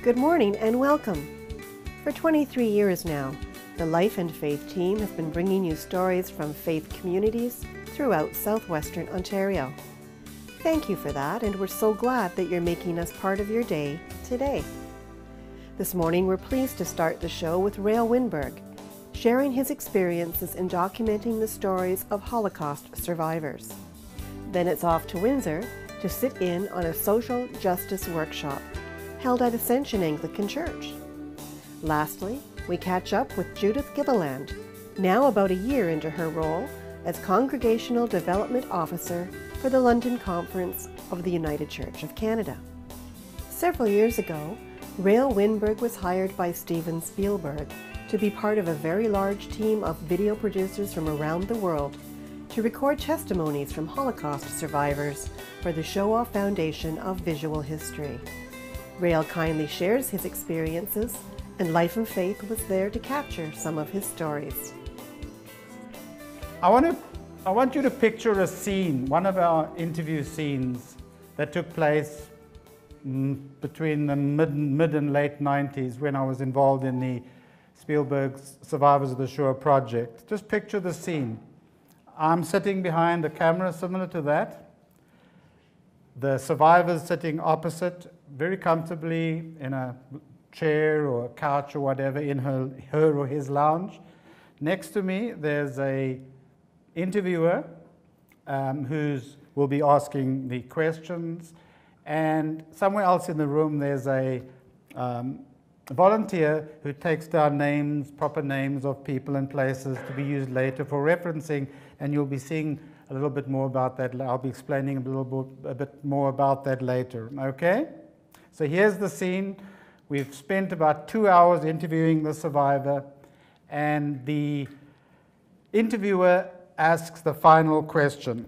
Good morning and welcome. For 23 years now, the Life and Faith team has been bringing you stories from faith communities throughout southwestern Ontario. Thank you for that, and we're so glad that you're making us part of your day today. This morning, we're pleased to start the show with Rael Weinburg, sharing his experiences in documenting the stories of Holocaust survivors. Then it's off to Windsor to sit in on a social justice workshop held at Ascension Anglican Church. Lastly, we catch up with Judith Gilliland, now about a year into her role as Congregational Development Officer for the London Conference of the United Church of Canada. Several years ago, Rael Weinburg was hired by Steven Spielberg to be part of a very large team of video producers from around the world to record testimonies from Holocaust survivors for the Shoah Foundation of Visual History. Rael kindly shares his experiences, and Life and Faith was there to capture some of his stories. I want you to picture a scene, one of our interview scenes that took place between the mid and late 90s when I was involved in the Spielberg Survivors of the Shoah project. Just picture the scene. I'm sitting behind a camera similar to that. The survivors sitting opposite, very comfortably in a chair or a couch or whatever in her or his lounge. Next to me, there's a interviewer who will be asking the questions, and somewhere else in the room there's a volunteer who takes down names, proper names of people and places to be used later for referencing, and you'll be seeing a little bit more about that. I'll be explaining a bit more about that later, okay? So here's the scene. We've spent about 2 hours interviewing the survivor, and the interviewer asks the final question.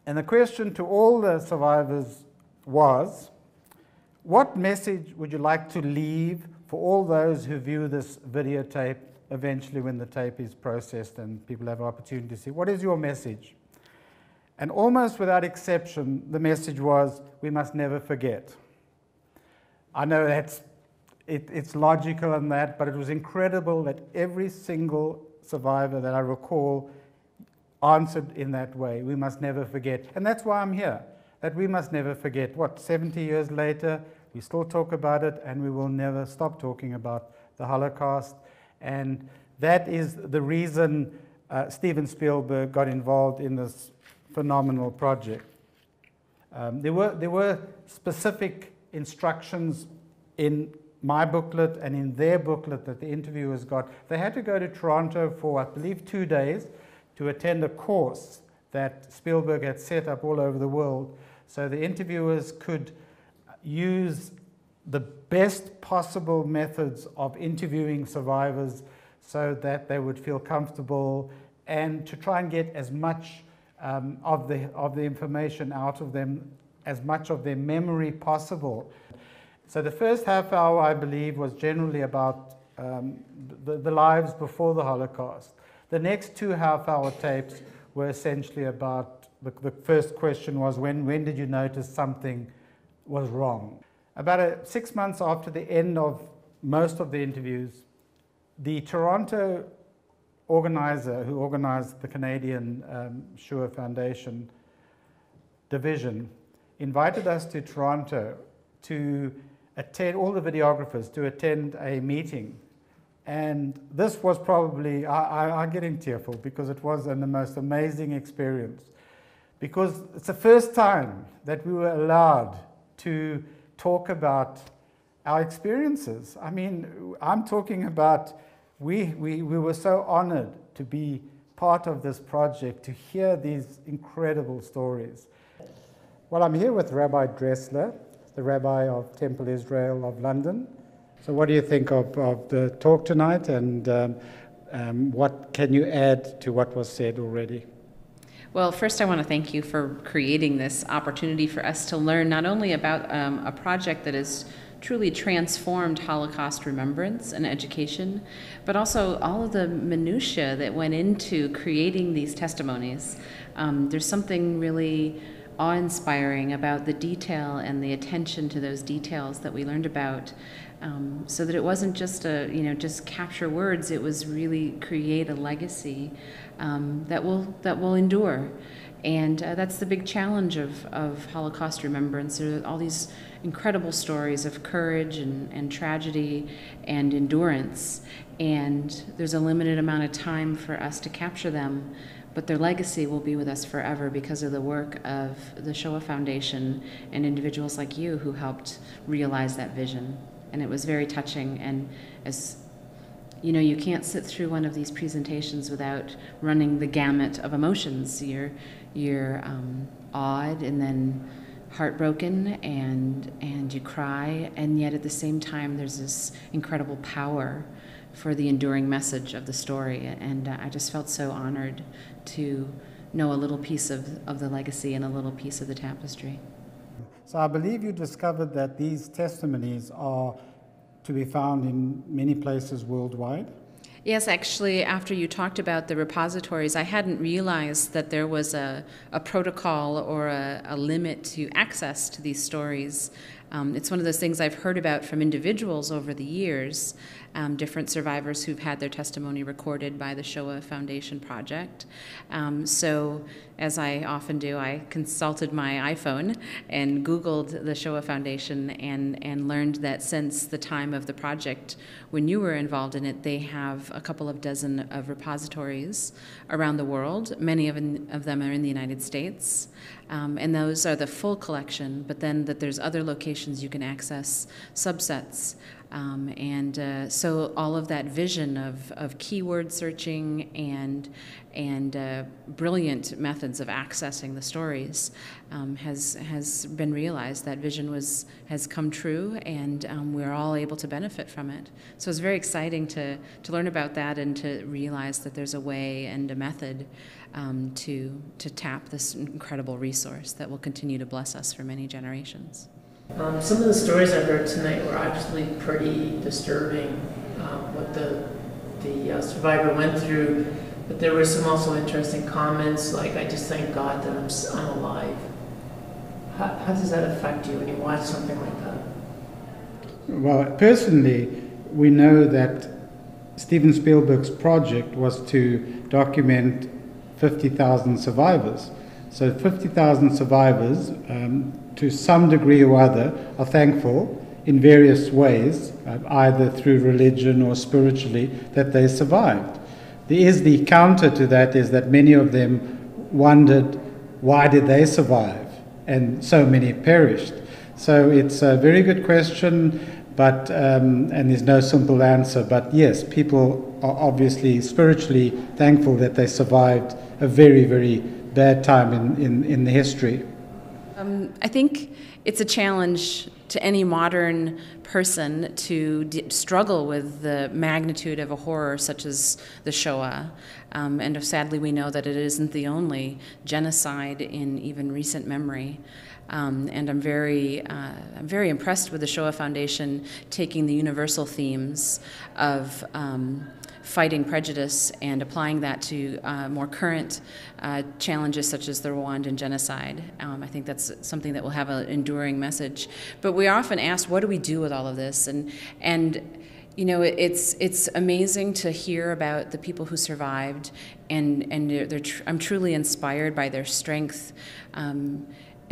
And the question to all the survivors was, what message would you like to leave for all those who view this videotape eventually when the tape is processed and people have an opportunity to see? What is your message? And almost without exception, the message was, we must never forget. I know it's logical in that, but it was incredible that every single survivor that I recall answered in that way. We must never forget. And that's why I'm here, that we must never forget. 70 years later, we still talk about it, and we will never stop talking about the Holocaust. And that is the reason Steven Spielberg got involved in this phenomenal project. There were specific instructions in my booklet and in their booklet that the interviewers got. They had to go to Toronto for, I believe, 2 days to attend a course that Spielberg had set up all over the world, so the interviewers could use the best possible methods of interviewing survivors so that they would feel comfortable, and to try and get as much of the information out of them, as much of their memory possible. So the first half hour, I believe, was generally about the lives before the Holocaust. The next 2 half-hour tapes were essentially about, the first question was, when did you notice something was wrong? About 6 months after the end of most of the interviews, the Toronto organizer who organized the Canadian Shoah Foundation division invited us to Toronto to attend, all the videographers, to attend a meeting. And this was probably, I'm getting tearful because it was the most amazing experience. Because it's the first time that we were allowed to talk about our experiences. I mean, I'm talking about, we were so honored to be part of this project, to hear these incredible stories. Well, I'm here with Rabbi Dressler, the Rabbi of Temple Israel of London. So what do you think of the talk tonight, and what can you add to what was said already? Well, first I want to thank you for creating this opportunity for us to learn not only about a project that has truly transformed Holocaust remembrance and education, but also all of the minutiae that went into creating these testimonies. There's something really awe-inspiring about the detail and the attention to those details that we learned about, so that it wasn't just just capture words. It was really create a legacy that will endure. And that's the big challenge of Holocaust remembrance. There are all these incredible stories of courage and tragedy and endurance, and there's a limited amount of time for us to capture them, but their legacy will be with us forever because of the work of the Shoah Foundation and individuals like you who helped realize that vision. And it was very touching, and as you can't sit through one of these presentations without running the gamut of emotions. You're awed, and then heartbroken, and you cry, and yet at the same time there's this incredible power for the enduring message of the story. And I just felt so honored to know a little piece of the legacy and a little piece of the tapestry. So I believe you discovered that these testimonies are to be found in many places worldwide. Yes, actually, after you talked about the repositories, I hadn't realized that there was a protocol or a limit to access to these stories. It's one of those things I've heard about from individuals over the years, different survivors who've had their testimony recorded by the Shoah Foundation Project. So, as I often do, I consulted my iPhone and Googled the Shoah Foundation and learned that since the time of the project, when you were involved in it, they have a couple of dozen of repositories around the world. Many of them are in the United States. And those are the full collection, but then that there's other locations you can access subsets. So all of that vision of keyword searching and brilliant methods of accessing the stories has been realized. That vision has come true, and we're all able to benefit from it. So it's very exciting to learn about that and to realize that there's a way and a method to tap this incredible resource that will continue to bless us for many generations. Some of the stories I heard tonight were actually pretty disturbing, what the survivor went through, but there were some also interesting comments like, I just thank God that I'm alive. How does that affect you when you watch something like that? Well, personally, we know that Steven Spielberg's project was to document 50,000 survivors. So 50,000 survivors, to some degree or other, are thankful in various ways, either through religion or spiritually, that they survived. There is the counter to that, is that many of them wondered, why did they survive? And so many perished. So it's a very good question, but and there's no simple answer. But yes, people are obviously spiritually thankful that they survived a very, very bad time in the history. I think it's a challenge to any modern person to struggle with the magnitude of a horror such as the Shoah. And sadly, we know that it isn't the only genocide in even recent memory. And I'm very impressed with the Shoah Foundation taking the universal themes of fighting prejudice and applying that to more current challenges such as the Rwandan genocide. I think that's something that will have an enduring message. But we are often asked, what do we do with all of this? And it's amazing to hear about the people who survived, and I'm truly inspired by their strength.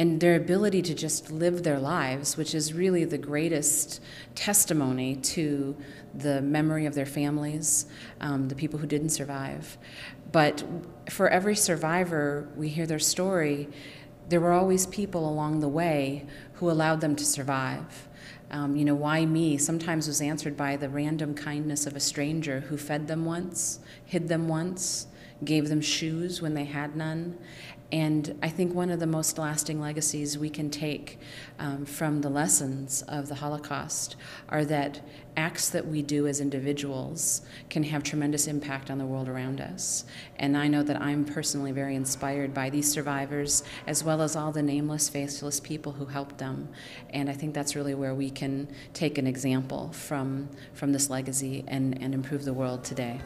And their ability to just live their lives, which is really the greatest testimony to the memory of their families, the people who didn't survive. But for every survivor, we hear their story, there were always people along the way who allowed them to survive. Why me? Sometimes was answered by the random kindness of a stranger who fed them once, hid them once, gave them shoes when they had none. And I think one of the most lasting legacies we can take from the lessons of the Holocaust are that acts that we do as individuals can have tremendous impact on the world around us. And I know that I'm personally very inspired by these survivors, as well as all the nameless, faceless people who helped them. And I think that's really where we can take an example from this legacy and improve the world today.